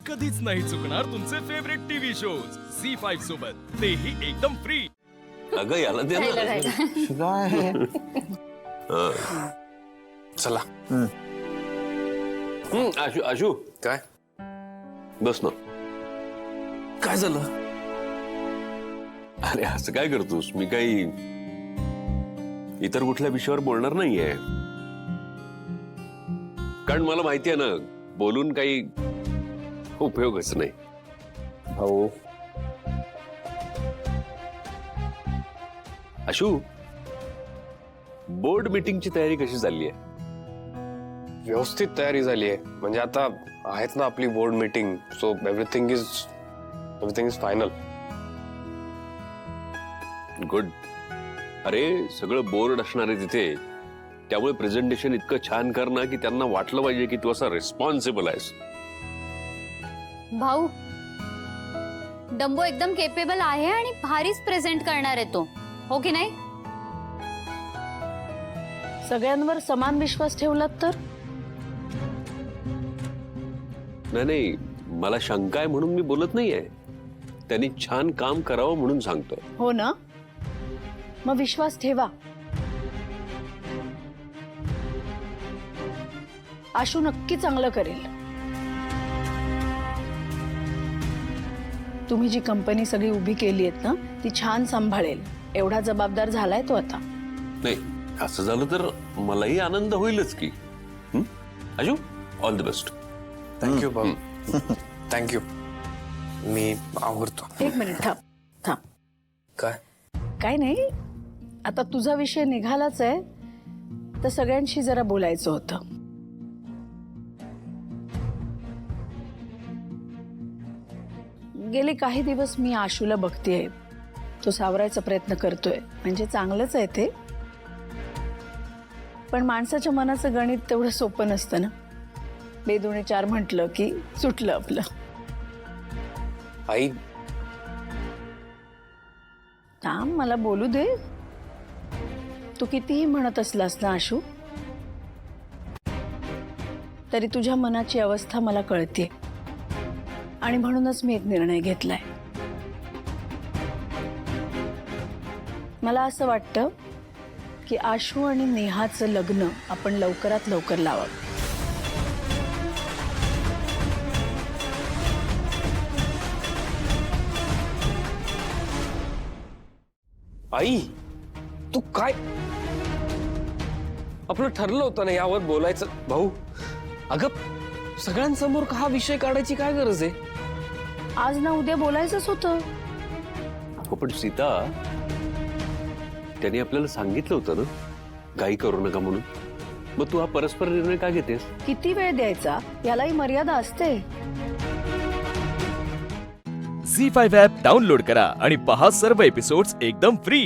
कधीच नाही चुकणार तुमचे फेवरेट टीव्ही शोज झी5 सोबत, तेही एकदम फ्री. अगं याला दे ना. काय चला. आशू आशू काय बस ना. काय झालं? अरे असं काय करतोस? मी काही इतर कुठल्या विषयावर बोलणार नाहीये, कारण मला माहिती आहे ना बोलून काही उपयोगच नाही. भाऊ आशू, बोर्ड मीटिंगची तयारी कशी चालली आहे? व्यवस्थित तयारी झाली आहे. म्हणजे आता आहेत ना आपली board meeting, so everything is final. Good. अरे सगळं बोर्ड असणार आहे तिथे, त्यामुळे प्रेझेंटेशन इतकं छान कर ना की त्यांना वाटलं पाहिजे की तू असा रिस्पॉन्सिबल आहेस. भाऊ, डंबो एकदम केपेबल आहे आणि भारीच प्रेझेंट करणार आहे तो, हो की नाही? सगळ्यांवर समान विश्वास ठेवलात तर? नाही, मला शंका आहे म्हणून मी बोलत नाहीये. त्यांनी छान काम करावं म्हणून सांगतोय. हो ना, मग विश्वास ठेवा. आशू नक्की चांगलं करेल. तुम्ही जी कंपनी सगळी उभी केली आहेत ना, ती छान सांभाळेल एवढा जबाबदार झालाय तो आता. नाही, असं झालं तर मलाही आनंद होईलच की. Ashu, all the best. Thank you भाऊ. थँक्यू. मी आवडतो. एक मिनिट थांब थांब. काय काय नाही, आता तुझा विषय निघालाच आहे तर सगळ्यांशी जरा बोलायचं होतं. गेले काही दिवस मी आशूला बघतेय, तो सावरायचा प्रयत्न करतोय, म्हणजे चांगलंच आहे ते. पण माणसाच्या मनाचं गणित तेवढं सोपं नसतं ना. 2 दुणे 4 म्हटलं की सुटलं आपलं. आई थांब, मला बोलू दे. तू कितीही म्हणत असलास ना आशू, तरी तुझ्या मनाची अवस्था मला कळते आणि म्हणूनच मी एक निर्णय घेतलाय. मला असं वाटतं की आशू आणि नेहाचं लग्न आपण लवकरात लवकर लावावं. आई तू काय? आपलं ठरलं होतं ना यावर बोलायचं. भाऊ अगं सगळ्यांसमोर हा विषय काढायची काय गरज आहे? आज ना उद्या बोलायचंच होतं. हो पण सीता, त्यांनी आपल्याला सांगितलं होतं ना घाई करू नका म्हणून. मग तू हा परस्पर निर्णय का घेतेस? किती वेळ द्यायचा यालाही मर्यादा असते. झी5 ॲप डाउनलोड करा आणि पहा सर्व एपिसोड्स एकदम फ्री.